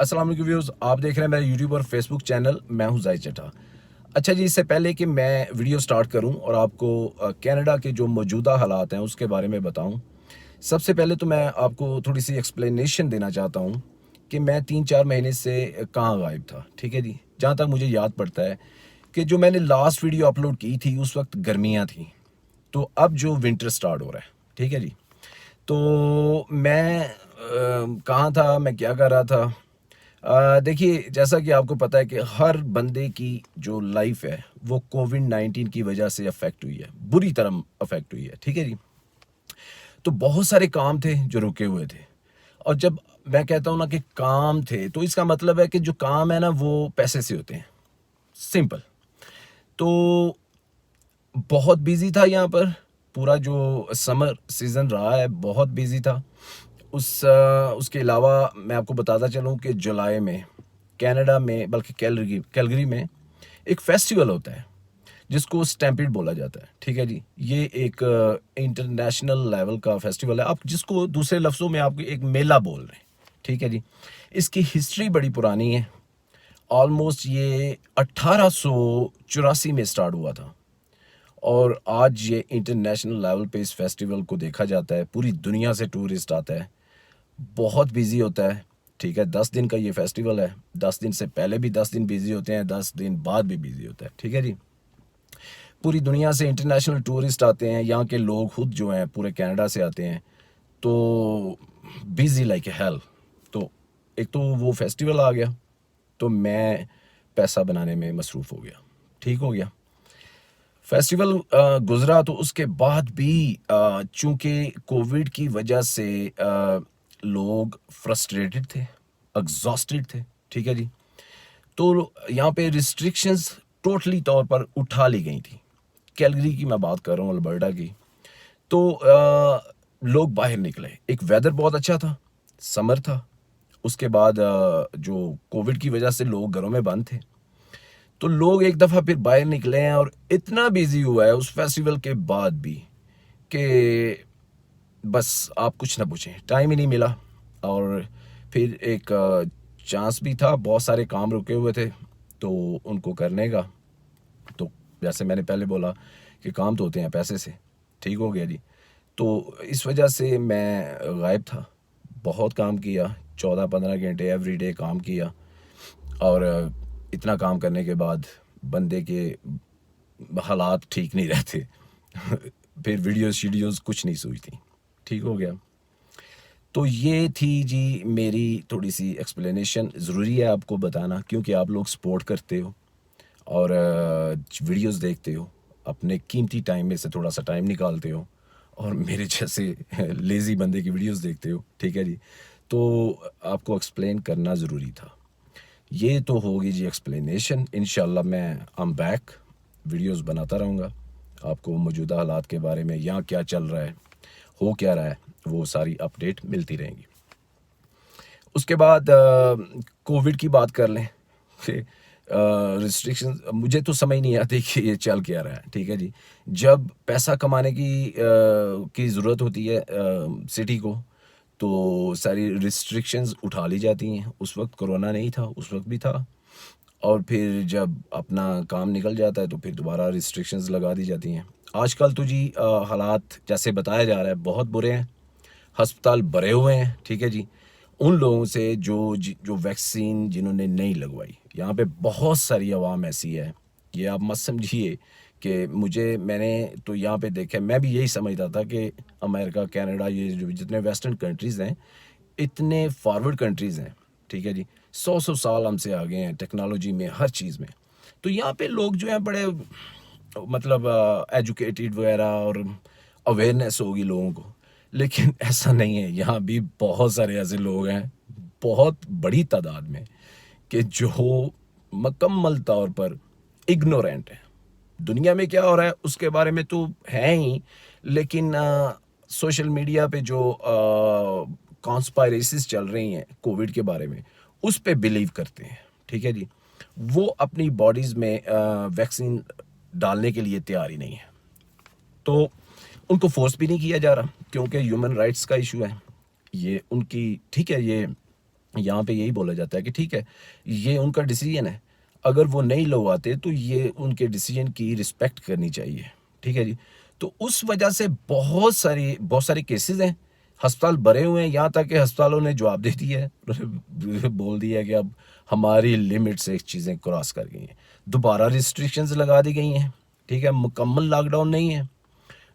अस्सलाम वालेकुम व्यूअर्स, आप देख रहे हैं मेरा यूट्यूब और फेसबुक चैनल। मैं हूं जाहिद चट्टा। अच्छा जी, इससे पहले कि मैं वीडियो स्टार्ट करूं और आपको कनाडा के जो मौजूदा हालात हैं उसके बारे में बताऊं, सबसे पहले तो मैं आपको थोड़ी सी एक्सप्लेनेशन देना चाहता हूं कि मैं 3-4 महीने से कहाँ गायब था। ठीक है जी, जहाँ तक मुझे याद पड़ता है कि जो मैंने लास्ट वीडियो अपलोड की थी उस वक्त गर्मियाँ थी, तो अब जो विंटर स्टार्ट हो रहा है। ठीक है जी, तो मैं कहाँ था, मैं क्या कर रहा था। देखिए, जैसा कि आपको पता है कि हर बंदे की जो लाइफ है वो कोविड-19 की वजह से अफेक्ट हुई है, बुरी तरह अफेक्ट हुई है। ठीक है जी, तो बहुत सारे काम थे जो रुके हुए थे। और जब मैं कहता हूँ ना कि काम थे, तो इसका मतलब है कि जो काम है ना वो पैसे से होते हैं, सिंपल। तो बहुत बिजी था यहाँ पर। पूरा जो समर सीज़न रहा है बहुत बिजी था। उसके अलावा मैं आपको बताता चलूँ कि जुलाई में कनाडा में, बल्कि कैलगरी कैलगरी में एक फेस्टिवल होता है जिसको स्टैम्पीड बोला जाता है। ठीक है जी, ये एक इंटरनेशनल लेवल का फेस्टिवल है, आप जिसको दूसरे लफ्ज़ों में आप एक मेला बोल रहे हैं। ठीक है जी, इसकी हिस्ट्री बड़ी पुरानी है। ऑलमोस्ट ये 1884 में स्टार्ट हुआ था और आज ये इंटरनेशनल लेवल पे इस फेस्टिवल को देखा जाता है। पूरी दुनिया से टूरिस्ट आता है, बहुत बिजी होता है। ठीक है, 10 दिन का ये फेस्टिवल है। 10 दिन से पहले भी 10 दिन बिजी होते हैं, 10 दिन बाद भी बिजी होता है। ठीक है जी, पूरी दुनिया से इंटरनेशनल टूरिस्ट आते हैं, यहाँ के लोग खुद जो हैं पूरे कनाडा से आते हैं। तो बिजी लाइक ए हेल। तो एक तो वो फेस्टिवल आ गया, तो मैं पैसा बनाने में मसरूफ़ हो गया। ठीक हो गया, फेस्टिवल गुजरा। तो उसके बाद भी चूंकि कोविड की वजह से लोग फ्रस्ट्रेटेड थे, एग्जॉस्टेड थे। ठीक है जी, तो यहाँ पे रिस्ट्रिक्शंस टोटली तौर पर उठा ली गई थी। कैलगरी की मैं बात कर रहा हूँ, अल्बर्टा की। तो लोग बाहर निकले, एक वेदर बहुत अच्छा था, समर था। उसके बाद जो कोविड की वजह से लोग घरों में बंद थे, तो लोग एक दफ़ा फिर बाहर निकले हैं और इतना बिजी हुआ है उस फेस्टिवल के बाद भी कि बस आप कुछ ना पूछें, टाइम ही नहीं मिला। और फिर एक चांस भी था, बहुत सारे काम रुके हुए थे तो उनको करने का। तो जैसे मैंने पहले बोला कि काम तो होते हैं पैसे से। ठीक हो गया जी, तो इस वजह से मैं गायब था। बहुत काम किया, 14-15 घंटे एवरी डे काम किया। और इतना काम करने के बाद बंदे के हालात ठीक नहीं रहते। फिर वीडियोस कुछ नहीं सूझती। ठीक हो गया, तो ये थी जी मेरी थोड़ी सी एक्सप्लेनेशन। ज़रूरी है आपको बताना क्योंकि आप लोग सपोर्ट करते हो और वीडियोस देखते हो, अपने कीमती टाइम में से थोड़ा सा टाइम निकालते हो और मेरे जैसे लेज़ी बंदे की वीडियोस देखते हो। ठीक है जी, तो आपको एक्सप्लेन करना ज़रूरी था। ये तो होगी जी एक्सप्लेनेशन। इंशाल्लाह मैं एम बैक, वीडियोस बनाता रहूँगा, आपको मौजूदा हालात के बारे में, यहाँ क्या चल रहा है, हो क्या रहा है, वो सारी अपडेट मिलती रहेंगी। उसके बाद कोविड की बात कर लें कि रिस्ट्रिक्शन मुझे तो समझ नहीं आती कि ये चल क्या रहा है। ठीक है जी, जब पैसा कमाने की ज़रूरत होती है सिटी को, तो सारी रिस्ट्रिक्शंस उठा ली जाती हैं। उस वक्त कोरोना नहीं था, उस वक्त भी था। और फिर जब अपना काम निकल जाता है तो फिर दोबारा रिस्ट्रिक्शंस लगा दी जाती हैं। आजकल तो जी हालात जैसे बताया जा रहा है बहुत बुरे हैं, अस्पताल भरे हुए हैं। ठीक है जी, उन लोगों से जो वैक्सीन जिन्होंने नहीं लगवाई, यहाँ पे बहुत सारी आवाम ऐसी है, ये आप मत समझिए कि मैंने तो यहाँ पे देखा, मैं भी यही समझता था कि अमेरिका, कनाडा, ये जो जितने वेस्टर्न कंट्रीज़ हैं इतने फॉरवर्ड कंट्रीज़ हैं। ठीक है जी, 100 साल हमसे आगे हैं टेक्नोलॉजी में, हर चीज़ में। तो यहाँ पे लोग जो हैं बड़े मतलब एजुकेटेड वगैरह और अवेयरनेस होगी लोगों को, लेकिन ऐसा नहीं है। यहाँ भी बहुत सारे ऐसे लोग हैं, बहुत बड़ी तादाद में, कि जो मुकम्मल तौर पर इग्नोरेंट है। दुनिया में क्या हो रहा है उसके बारे में तो है ही, लेकिन सोशल मीडिया पे जो कॉन्स्पायरेसीज चल रही हैं कोविड के बारे में, उस पे बिलीव करते हैं। ठीक है जी, वो अपनी बॉडीज़ में वैक्सीन डालने के लिए तैयार ही नहीं है। तो उनको फोर्स भी नहीं किया जा रहा क्योंकि ह्यूमन राइट्स का इशू है ये उनकी। ठीक है, ये यहाँ पे यही बोला जाता है कि ठीक है, ये उनका डिसीजन है, अगर वो नहीं लगवाते तो ये उनके डिसीजन की रिस्पेक्ट करनी चाहिए, ठीक है जी। तो उस वजह से बहुत सारे केसेस हैं, अस्पताल भरे हुए हैं, यहाँ तक कि अस्पतालों ने जवाब दे दिया है, बोल दिया है कि अब हमारी लिमिट से चीज़ें क्रॉस कर गई हैं, दोबारा रिस्ट्रिक्शंस लगा दी गई हैं, ठीक है, मुकम्मल लॉकडाउन नहीं है,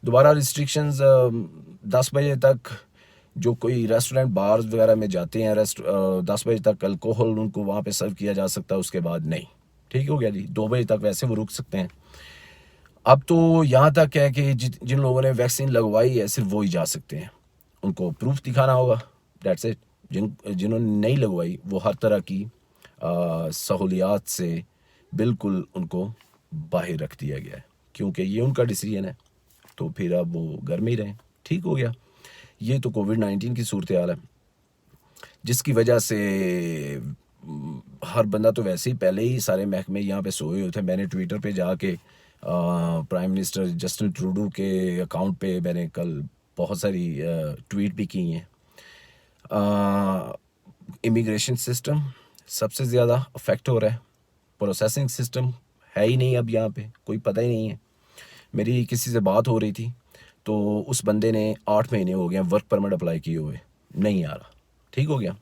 दोबारा रिस्ट्रिक्शंस 10 बजे तक जो कोई रेस्टोरेंट बार्स वगैरह में जाते हैं 10 बजे तक अल्कोहल उनको वहाँ पे सर्व किया जा सकता है, उसके बाद नहीं, ठीक हो गया जी। 2 बजे तक वैसे वो रुक सकते हैं। अब तो यहाँ तक है कि जिन लोगों ने वैक्सीन लगवाई है सिर्फ वो ही जा सकते हैं, उनको प्रूफ दिखाना होगा, दैट्स इट। जिन्होंने नहीं लगवाई वो हर तरह की सहूलियात से बिल्कुल उनको बाहर रख दिया गया है, क्योंकि ये उनका डिसीजन है, तो फिर अब वो घर में ही रहें, ठीक हो गया। ये तो कोविड-19 की सूरत हाल है, जिसकी वजह से हर बंदा तो वैसे ही पहले ही सारे महकमे यहाँ पे सोए हुए थे। मैंने ट्विटर पे जाके प्राइम मिनिस्टर जस्टिन ट्रूडो के अकाउंट पे मैंने कल बहुत सारी ट्वीट भी की हैं। इमिग्रेशन सिस्टम सबसे ज़्यादा अफेक्ट हो रहा है, प्रोसेसिंग सिस्टम है ही नहीं, अब यहाँ पे कोई पता ही नहीं है। मेरी किसी से बात हो रही थी तो उस बंदे ने 8 महीने हो गए वर्क परमिट अप्लाई किए हुए, नहीं आ रहा, ठीक हो गया।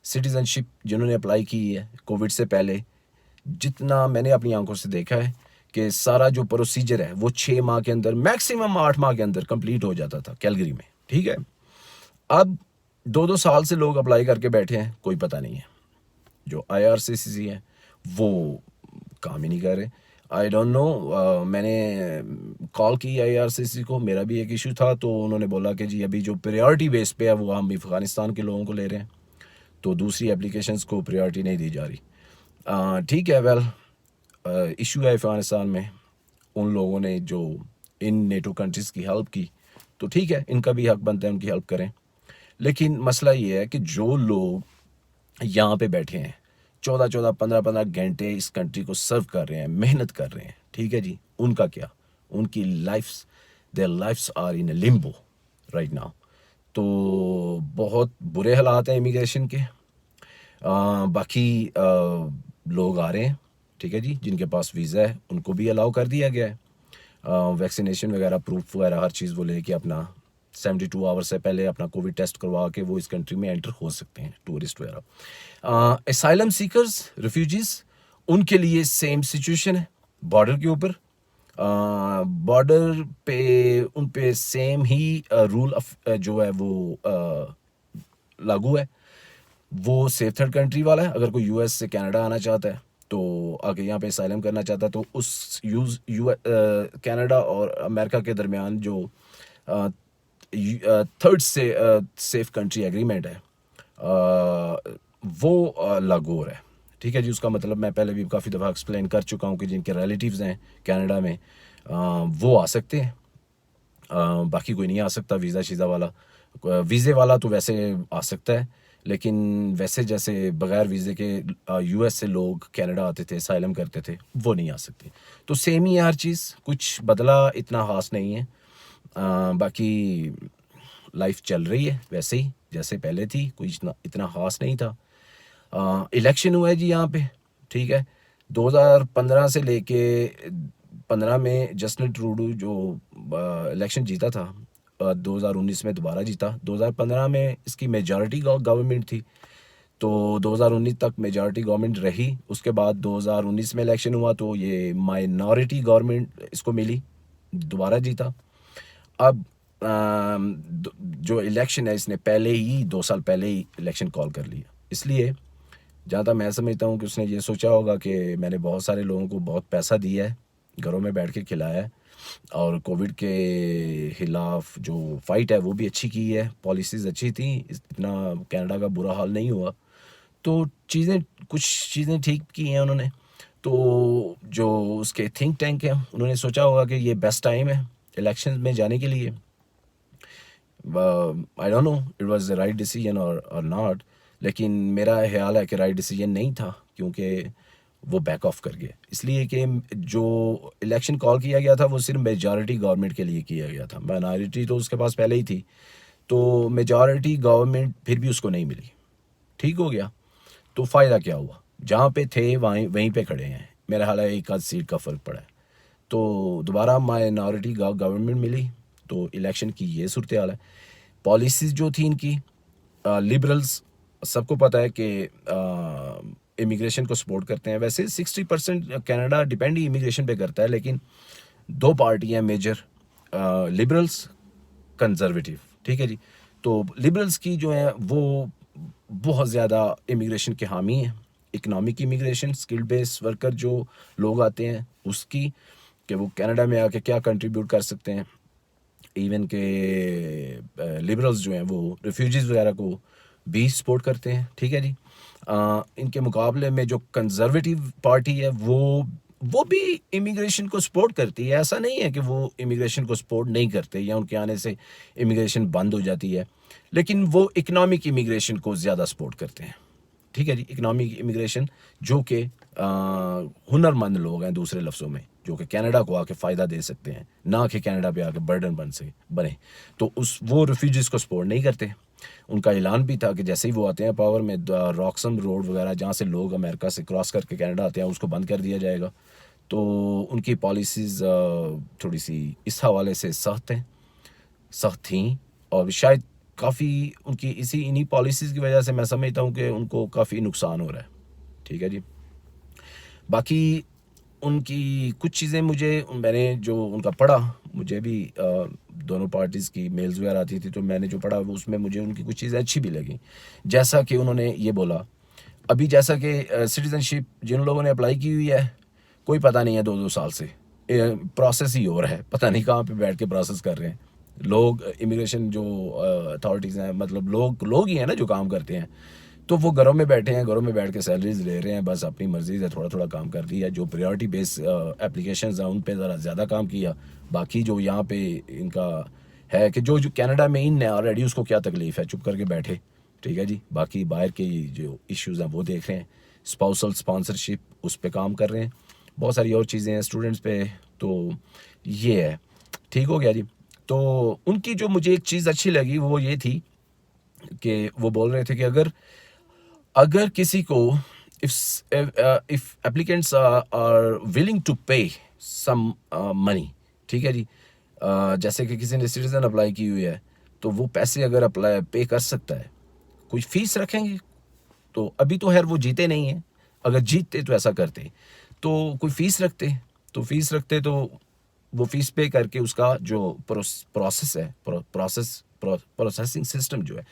सिटीज़नशिप जिन्होंने अप्लाई की है कोविड से पहले, जितना मैंने अपनी आंखों से देखा है कि सारा जो प्रोसीजर है वो 6 माह के अंदर, मैक्सिमम 8 माह के अंदर कंप्लीट हो जाता था कैलगरी में, ठीक है। अब 2-2 साल से लोग अप्लाई करके बैठे हैं, कोई पता नहीं है। जो IRCTC है वो काम ही नहीं कर रहे। आई डोंट नो, मैंने कॉल की IRCTC को, मेरा भी एक इशू था, तो उन्होंने बोला कि जी अभी जो प्रायोरिटी बेस पे है वो हम अफ़गानिस्तान के लोगों को ले रहे हैं, तो दूसरी एप्लीकेशंस को प्रायोरिटी नहीं दी जा रही। ठीक है, वेल इशू है अफ़गानिस्तान में, उन लोगों ने जो इन नेटो कंट्रीज़ की हेल्प की, तो ठीक है, इनका भी हक बनता है उनकी हेल्प करें। लेकिन मसला ये है कि जो लोग यहाँ पे बैठे हैं 14-14, 15-15 घंटे इस कंट्री को सर्व कर रहे हैं, मेहनत कर रहे हैं, ठीक है जी, उनका क्या? उनकी lives, their lives are in limbo right now. तो बहुत बुरे हालात हैं इमिग्रेशन के। बाकी लोग आ रहे हैं, ठीक है जी, जिनके पास वीज़ा है उनको भी अलाउ कर दिया गया है, वैक्सीनेशन वगैरह प्रूफ वगैरह हर चीज़ वो लेके अपना 72 आवर से पहले अपना कोविड टेस्ट करवा के वो इस कंट्री में एंटर हो सकते हैं, टूरिस्ट वगैरह। एसाइलम सीकर्स, रिफ्यूजीज़, उनके लिए सेम सिचुएशन है बॉर्डर के ऊपर। बॉर्डर पे उन पे सेम ही रूल जो है वो लागू है। वो सेफ थर्ड कंट्री वाला है, अगर कोई US से कनाडा आना चाहता है तो आके यहाँ पे असाइलम करना चाहता है तो उस कनाडा और अमेरिका के दरमियान जो थर्ड से सेफ कंट्री एग्रीमेंट है वो लागू हो रहा है, ठीक है जी। उसका मतलब मैं पहले भी काफ़ी दफ़ा एक्सप्लेन कर चुका हूँ कि जिनके रिलेटिव्स हैं कनाडा में वो आ सकते हैं, बाकी कोई नहीं आ सकता। वीज़ा शीज़ा वाला, वीज़े वाला तो वैसे आ सकता है, लेकिन वैसे जैसे बग़ैर वीज़े के US से लोग कनाडा आते थे, असाइलम करते थे, वो नहीं आ सकते। तो सेम ही है हर चीज़, कुछ बदला इतना ख़ास नहीं है। बाकी लाइफ चल रही है वैसे ही जैसे पहले थी, कोई इतना ख़ास नहीं था। इलेक्शन हुआ है जी यहाँ पे, ठीक है। 2015 से लेके 15 में जस्टिन ट्रूडो जो इलेक्शन जीता था, 2019 में दोबारा जीता। 2015 में इसकी मेजॉरिटी गवर्नमेंट थी, तो 2019 तक मेजॉरिटी गवर्नमेंट रही। उसके बाद 2019 में इलेक्शन हुआ तो ये माइनॉरिटी गवर्नमेंट इसको मिली, दोबारा जीता। अब जो इलेक्शन है इसने पहले ही 2 साल पहले ही इलेक्शन कॉल कर लिया, इसलिए जहाँ तक मैं समझता हूँ कि उसने ये सोचा होगा कि मैंने बहुत सारे लोगों को बहुत पैसा दिया है, घरों में बैठ के खिलाया है, और कोविड के खिलाफ जो फाइट है वो भी अच्छी की है, पॉलिसीज़ अच्छी थी, इतना कनाडा का बुरा हाल नहीं हुआ, तो कुछ चीज़ें ठीक की हैं उन्होंने। तो जो उसके थिंक टैंक हैं उन्होंने सोचा होगा कि ये बेस्ट टाइम है इलेक्शन में जाने के लिए। I don't know it was the right decision और नॉट, लेकिन मेरा ख्याल है कि राइट डिसीजन नहीं था, क्योंकि वो बैक ऑफ कर गए, इसलिए कि जो इलेक्शन कॉल किया गया था वो सिर्फ मेजॉरिटी गवर्नमेंट के लिए किया गया था, माइनॉरिटी तो उसके पास पहले ही थी, तो मेजॉरिटी गवर्नमेंट फिर भी उसको नहीं मिली, ठीक हो गया। तो फ़ायदा क्या हुआ, जहाँ पे थे वहीं पे खड़े हैं, मेरा हाल है एक आध सीट का फ़र्क पड़ा है। तो दोबारा माइनॉरिटी गवर्नमेंट मिली, तो इलेक्शन की ये सूरत हाल है। पॉलिसीज़ जो थी इनकी, लिबरल्स, सबको पता है कि इमिग्रेशन को सपोर्ट करते हैं। वैसे 60% कनाडा डिपेंड ही इमिग्रेशन पे करता है, लेकिन दो पार्टियां मेजर, लिबरल्स, कंजर्वेटिव, ठीक है जी। तो लिबरल्स की जो है वो बहुत ज़्यादा इमिग्रेशन के हामी हैं। Economic immigration, skilled base worker जो लोग आते हैं उसकी, कि वो कनाडा में आके क्या कंट्रीब्यूट कर सकते हैं। इवन के लिबरल्स जो हैं वो रिफ्यूजीज़ वगैरह को भी सपोर्ट करते हैं, ठीक है जी। इनके मुकाबले में जो कंजर्वेटिव पार्टी है वो भी इमिग्रेशन को सपोर्ट करती है। ऐसा नहीं है कि वो इमिग्रेशन को सपोर्ट नहीं करते या उनके आने से इमिग्रेशन बंद हो जाती है, लेकिन वो इकनॉमिक इमिग्रेशन को ज़्यादा सपोर्ट करते हैं, ठीक है जी। इकनॉमिक इमिग्रेशन जो कि हुनरमंद लोग हैं, दूसरे लफ्ज़ों में, जो कि कनाडा को आके फ़ायदा दे सकते हैं, ना कि कनाडा पे आके बर्डन बने। तो वो रिफ्यूजीज़ को सपोर्ट नहीं करते। उनका ऐलान भी था कि जैसे ही वो आते हैं पावर में, रॉक्सम रोड वगैरह जहाँ से लोग अमेरिका से क्रॉस करके कनाडा आते हैं उसको बंद कर दिया जाएगा। तो उनकी पॉलिसीज़ थोड़ी सी इस हवाले से सख्त थी, और शायद काफ़ी उनकी इन्हीं पॉलिसीज़ की वजह से मैं समझता हूँ कि उनको काफ़ी नुकसान हो रहा है, ठीक है जी। बाकी उनकी कुछ चीज़ें मैंने जो उनका पढ़ा, मुझे भी दोनों पार्टीज़ की मेल्स वगैरह आती थी, तो मैंने जो पढ़ा उसमें मुझे उनकी कुछ चीज़ें अच्छी भी लगी। जैसा कि उन्होंने ये बोला, अभी जैसा कि सिटीज़नशिप जिन लोगों ने अप्लाई की हुई है, कोई पता नहीं है 2-2 साल से प्रोसेस ही हो रहा है, पता नहीं कहाँ पे बैठ के प्रोसेस कर रहे हैं लोग। इमिग्रेशन जो अथॉरिटीज़ हैं, मतलब लोग ही हैं ना जो काम करते हैं, तो वो घरों में बैठे हैं, घरों में बैठ के सैलरीज ले रहे हैं, बस अपनी मर्जी से थोड़ा थोड़ा काम कर दिया। जो प्रायोरिटी बेस एप्लीकेशंस हैं उन पे ज़रा ज़्यादा काम किया। बाकी जो यहाँ पे इनका है कि जो कनाडा में इन है ऑलरेडी, उसको क्या तकलीफ़ है, चुप करके बैठे, ठीक है जी। बाकी बाहर के जो इश्यूज़ हैं वो देख रहे हैं, स्पाउसल स्पॉन्सरशिप उस पर काम कर रहे हैं, बहुत सारी और चीज़ें हैं स्टूडेंट्स पे। तो ये है, ठीक हो गया जी। तो उनकी जो मुझे एक चीज़ अच्छी लगी वो ये थी कि वो बोल रहे थे कि अगर किसी को, if applicants are willing to pay some money, ठीक है जी, जैसे कि किसी ने सिटीजन अप्लाई की हुई है, तो वो पैसे अगर अप्लाई पे कर सकता है, कोई फीस रखेंगे। तो अभी तो खैर वो जीते नहीं हैं, अगर जीतते तो ऐसा करते, तो कोई फीस रखते तो वो फीस पे करके उसका जो प्रोसेस है, प्रोसेसिंग सिस्टम जो है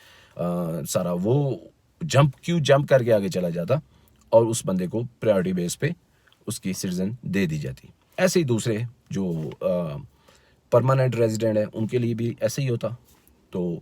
सारा, वो जंप करके आगे चला जाता और उस बंदे को प्रायोरिटी बेस पे उसकी सिटीजन दे दी जाती। ऐसे ही दूसरे जो परमानेंट रेजिडेंट है उनके लिए भी ऐसे ही होता। तो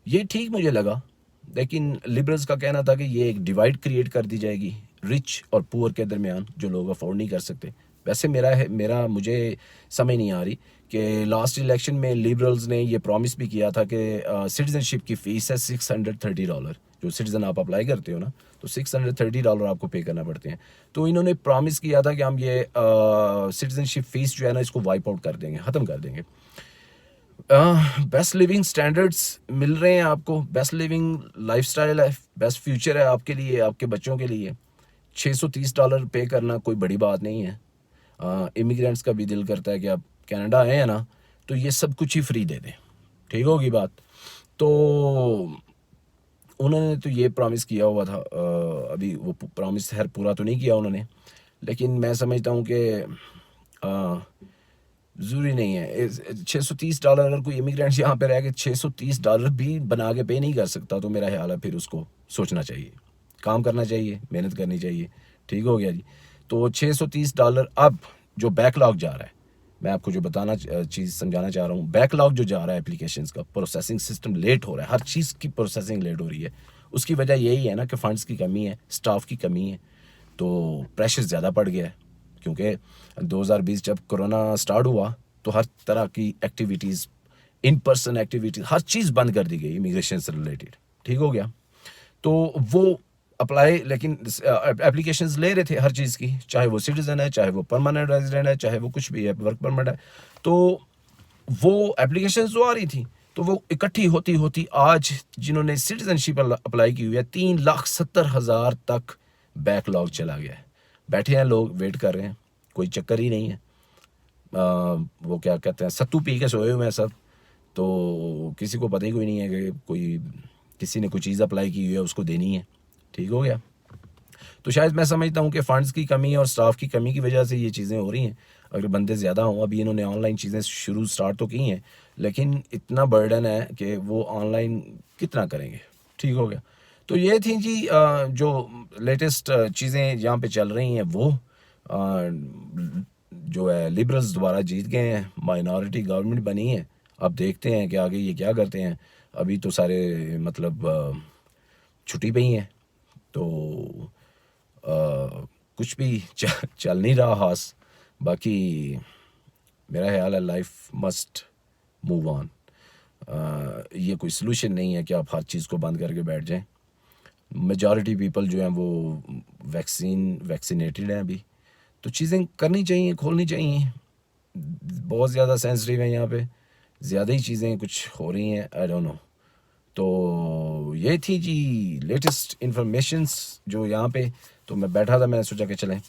ये ठीक मुझे लगा, लेकिन लिबरल्स का कहना था कि ये एक डिवाइड क्रिएट कर दी जाएगी रिच और पुअर के दरमियान, जो लोग अफोर्ड नहीं कर सकते। वैसे मेरा मुझे समझ नहीं आ रही कि लास्ट इलेक्शन में लिबरल्स ने ये प्रॉमिस भी किया था कि सिटीजनशिप की फ़ीस है $630। जो सिटीज़न आप अप्लाई करते हो ना, तो $630 आपको पे करना पड़ते हैं। तो इन्होंने प्रॉमिस किया था कि हम ये सिटीजनशिप फ़ीस जो है ना, इसको वाइप आउट कर देंगे, ख़त्म कर देंगे। बेस्ट लिविंग स्टैंडर्ड्स मिल रहे हैं आपको, बेस्ट लिविंग लाइफस्टाइल है, बेस्ट फ्यूचर है आपके लिए, आपके बच्चों के लिए। $630 पे करना कोई बड़ी बात नहीं है। इमिग्रेंट्स का भी दिल करता है कि आप कनाडा आए हैं ना, तो ये सब कुछ ही फ्री दे दें, ठीक होगी बात। तो उन्होंने तो ये प्रॉमिस किया हुआ था, अभी वो प्रॉमिस खैर पूरा तो नहीं किया उन्होंने, लेकिन मैं समझता हूँ कि ज़रूरी नहीं है। $630 अगर कोई इमिग्रेंट्स यहाँ पे रह के $630 भी बना के पे नहीं कर सकता, तो मेरा ख्याल है फिर उसको सोचना चाहिए, काम करना चाहिए, मेहनत करनी चाहिए, ठीक हो गया जी। तो $630 अब जो बैकलॉग जा रहा है, मैं आपको जो चीज़ समझाना चाह रहा हूँ, बैकलॉग जो जा रहा है एप्लीकेशंस का, प्रोसेसिंग सिस्टम लेट हो रहा है, हर चीज़ की प्रोसेसिंग लेट हो रही है। उसकी वजह यही है ना कि फ़ंड्स की कमी है, स्टाफ की कमी है, तो प्रेशर ज़्यादा पड़ गया है। क्योंकि 2020 जब कोरोना स्टार्ट हुआ तो हर तरह की एक्टिविटीज़, इन पर्सन एक्टिविटीज़, हर चीज़ बंद कर दी गई इमिग्रेशन से रिलेटेड, ठीक हो गया। तो वो अप्लाई, लेकिन एप्लीकेशंस ले रहे थे हर चीज़ की, चाहे वो सिटीज़न है, चाहे वो परमानेंट रेजिडेंट है, चाहे वो कुछ भी है, वर्क परमिट है, तो वो एप्लीकेशंस तो आ रही थी, तो वो इकट्ठी होती होती आज जिन्होंने सिटीजनशिप अप्लाई की हुई है 3,70,000 तक बैकलॉग चला गया है। बैठे हैं लोग, वेट कर रहे हैं, कोई चक्कर ही नहीं है। वो क्या कहते हैं, सत्तू पी के सोए हुए हैं सब। तो किसी को पता ही कोई नहीं है कि कोई किसी ने कोई चीज़ अप्लाई की हुई है उसको देनी है। ठीक हो गया। तो शायद मैं समझता हूँ कि फ़ंड्स की कमी और स्टाफ की कमी की वजह से ये चीज़ें हो रही हैं। अगर बंदे ज़्यादा हों, अभी इन्होंने ऑनलाइन चीज़ें स्टार्ट तो की हैं, लेकिन इतना बर्डन है कि वो ऑनलाइन कितना करेंगे। ठीक हो गया। तो ये थी जी जो लेटेस्ट चीज़ें यहाँ पे चल रही हैं वो जो है लिबरल्स दोबारा जीत गए हैं, माइनॉरिटी गवर्नमेंट बनी है। अब देखते हैं कि आगे ये क्या करते हैं। अभी तो सारे मतलब छुट्टी पे ही हैं, तो कुछ भी चल नहीं रहा खास। बाकी मेरा ख्याल है लाइफ मस्ट मूव ऑन। ये कोई सलूशन नहीं है कि आप हर चीज़ को बंद करके बैठ जाएं। मेजॉरिटी पीपल जो हैं वो वैक्सीनेटेड हैं अभी, तो चीज़ें करनी चाहिए, खोलनी चाहिए। बहुत ज़्यादा सेंसिटिव है यहाँ पे, ज़्यादा ही चीज़ें कुछ हो रही हैं, आई डोंट नो। तो ये थी जी लेटेस्ट इन्फॉर्मेशंस जो यहाँ पे। तो मैं बैठा था, मैंने सोचा कि चलें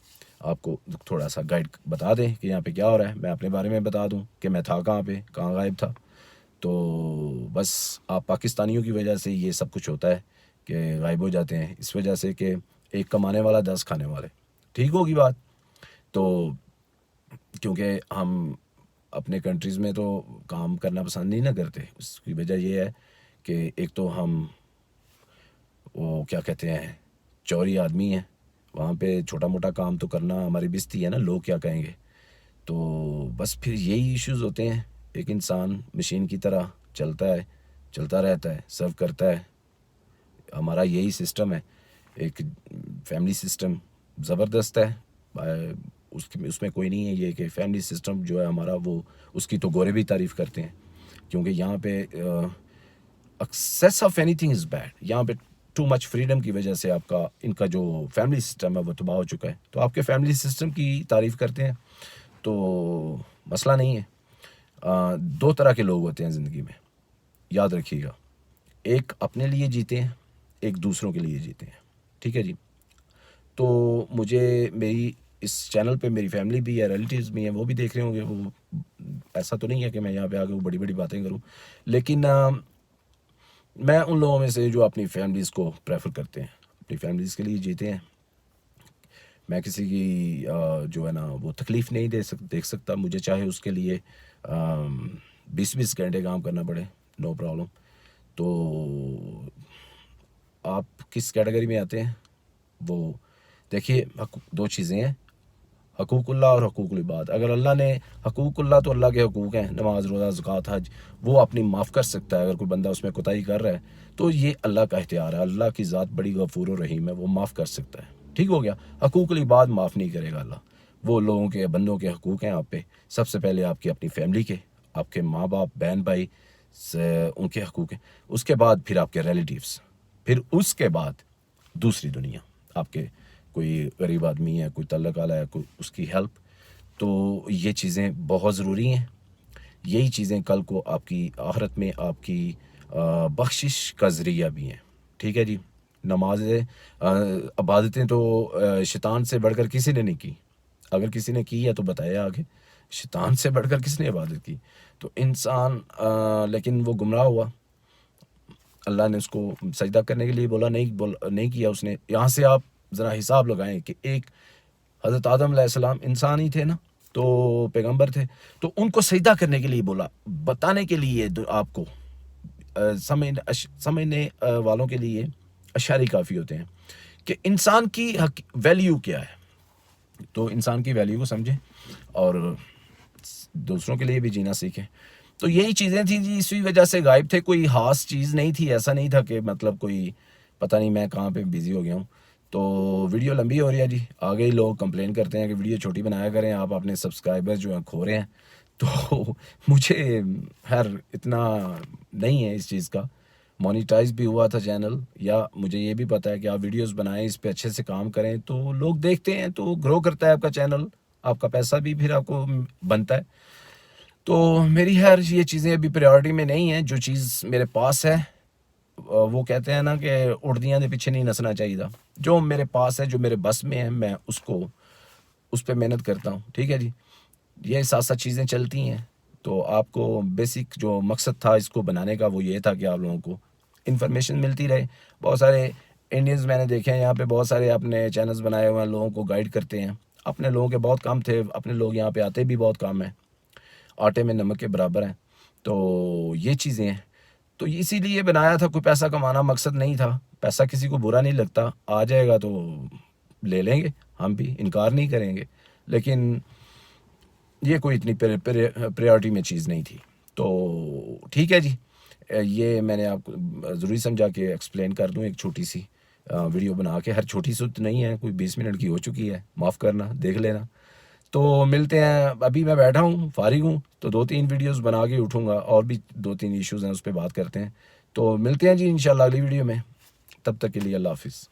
आपको थोड़ा सा गाइड बता दें कि यहाँ पे क्या हो रहा है। मैं अपने बारे में बता दूँ कि मैं था कहाँ पे, कहाँ गायब था। तो बस आप पाकिस्तानियों की वजह से ये सब कुछ होता है कि गायब हो जाते हैं, इस वजह से कि एक कमाने वाला 10 खाने वाले। ठीक होगी बात। तो क्योंकि हम अपने कंट्रीज़ में तो काम करना पसंद नहीं ना करते, उसकी वजह ये है कि एक तो हम वो क्या कहते हैं चौरी आदमी हैं, वहाँ पे छोटा मोटा काम तो करना हमारी बिस्ती है ना, लोग क्या कहेंगे। तो बस फिर यही इश्यूज़ होते हैं। एक इंसान मशीन की तरह चलता है, चलता रहता है, सर्व करता है। हमारा यही सिस्टम है, एक फैमिली सिस्टम ज़बरदस्त है। उसमें कोई नहीं है ये कि फैमिली सिस्टम जो है हमारा वो, उसकी तो गोरे भी तारीफ़ करते हैं। क्योंकि यहाँ पे excess of anything is bad. यहाँ पे टू मच फ्रीडम की वजह से आपका इनका जो फैमिली सिस्टम है वो तबाह हो चुका है। तो आपके फैमिली सिस्टम की तारीफ़ करते हैं तो मसला नहीं है। दो तरह के लोग होते हैं ज़िंदगी में, याद रखिएगा। एक अपने लिए जीते हैं, एक दूसरों के लिए जीते हैं। ठीक है जी। तो मुझे मेरी इस चैनल पे मेरी फैमिली भी है, रिलेटिव्स भी हैं, वो भी देख रहे होंगे। वो ऐसा तो नहीं है कि मैं यहाँ पे आके वो बड़ी बड़ी बातें करूँ, लेकिन मैं उन लोगों में से जो अपनी फैमिलीज़ को प्रेफर करते हैं, अपनी फैमिलीज़ के लिए जीते हैं। मैं किसी की जो है ना वो तकलीफ़ नहीं देख सकता। मुझे चाहे उसके लिए 20-20 घंटे काम करना पड़े, नो प्रॉब्लम। तो आप किस कैटेगरी में आते हैं वो देखिए। दो चीज़ें हैं, हकूक़ुल्लाह और हकूक़ुल इबाद। अगर अल्लाह ने हकूक़ुल्लाह तो अल्लाह के हकूक़ हैं, नमाज रोज़ा ज़कात हज, वो अपनी माफ़ कर सकता है। अगर कोई बंदा उसमें कोताही कर रहा है तो ये अल्लाह का इख्तियार है। अल्लाह की ज़ात बड़ी गफ़ूर और रहीम है, वो माफ़ कर सकता है। ठीक हो गया। हकूक़ुल इबाद माफ़ नहीं करेगा अल्लाह। वो लोगों के बंदों के हकूक़ हैं आप पे। सबसे पहले आपकी अपनी फैमिली के, आपके माँ बाप बहन भाई से उनके हकूक़ हैं। उसके बाद फिर आपके रिलेटिव्स, फिर उसके बाद दूसरी दुनिया, आपके कोई गरीब आदमी है, कोई तल्लक वाला है, कोई उसकी हेल्प। तो ये चीज़ें बहुत ज़रूरी हैं। यही चीज़ें कल को आपकी आखिरत में आपकी बख्शिश का ज़रिया भी हैं। ठीक है जी। नमाज़ें इबादतें तो शैतान से बढ़कर किसी ने नहीं की। अगर किसी ने की है तो बताया आगे, शैतान से बढ़कर किसने इबादत की। तो इंसान लेकिन वो गुमराह हुआ। अल्लाह ने उसको सजदा करने के लिए बोला, नहीं किया उसने। यहाँ से आप ज़रा हिसाब लगाएं कि एक हज़रत आदम अलैहिस्सलाम इंसान ही थे ना, तो पैगंबर थे, तो उनको सजदा करने के लिए बोला, बताने के लिए आपको समझने वालों के लिए अशारी काफ़ी होते हैं कि इंसान की वैल्यू क्या है। तो इंसान की वैल्यू को समझें और दूसरों के लिए भी जीना सीखें। तो यही चीज़ें थी जी, इसी वजह से गायब थे। कोई ख़ास चीज़ नहीं थी, ऐसा नहीं था कि मतलब कोई पता नहीं मैं कहाँ पे बिज़ी हो गया हूँ। तो वीडियो लंबी हो रही है जी। आगे ही लोग कंप्लेन करते हैं कि वीडियो छोटी बनाया करें, आप अपने सब्सक्राइबर्स जो हैं खो रहे हैं। तो मुझे खैर इतना नहीं है इस चीज़ का। मोनेटाइज भी हुआ था चैनल, या मुझे ये भी पता है कि आप वीडियोस बनाएं, इस पे अच्छे से काम करें तो लोग देखते हैं, तो ग्रो करता है आपका चैनल, आपका पैसा भी फिर आपको बनता है। तो मेरी खैर ये चीज़ें अभी प्रायोरिटी में नहीं हैं। जो चीज़ मेरे पास है वो कहते हैं ना कि उड़दियाँ के पीछे नहीं नसना चाहिए। जो मेरे पास है, जो मेरे बस में है, मैं उसको उस पर मेहनत करता हूँ। ठीक है जी, ये साथ साथ चीज़ें चलती हैं। तो आपको बेसिक जो मकसद था इसको बनाने का वो ये था कि आप लोगों को इन्फॉर्मेशन मिलती रहे। बहुत सारे इंडियंस मैंने देखे हैं यहाँ पे, बहुत सारे अपने चैनल्स बनाए हुए हैं, लोगों को गाइड करते हैं। अपने लोगों के बहुत काम थे, अपने लोग यहाँ पे आते भी बहुत काम है, आटे में नमक के बराबर हैं। तो ये चीज़ें हैं, तो इसीलिए बनाया था। कोई पैसा कमाना मकसद नहीं था। पैसा किसी को बुरा नहीं लगता, आ जाएगा तो ले लेंगे, हम भी इनकार नहीं करेंगे। लेकिन ये कोई इतनी प्रायोरिटी में चीज़ नहीं थी। तो ठीक है जी, ये मैंने आपको ज़रूरी समझा कि एक्सप्लेन कर दूं एक छोटी सी वीडियो बना के। हर छोटी सी तो नहीं है, कोई 20 मिनट की हो चुकी है, माफ़ करना, देख लेना। तो मिलते हैं। अभी मैं बैठा हूँ, फारिग हूँ, तो 2-3 वीडियोस बना के उठूँगा, और भी 2-3 इश्यूज़ हैं, उस पर बात करते हैं। तो मिलते हैं जी इंशाल्लाह अगली वीडियो में। तब तक के लिए अल्लाह हाफिज़।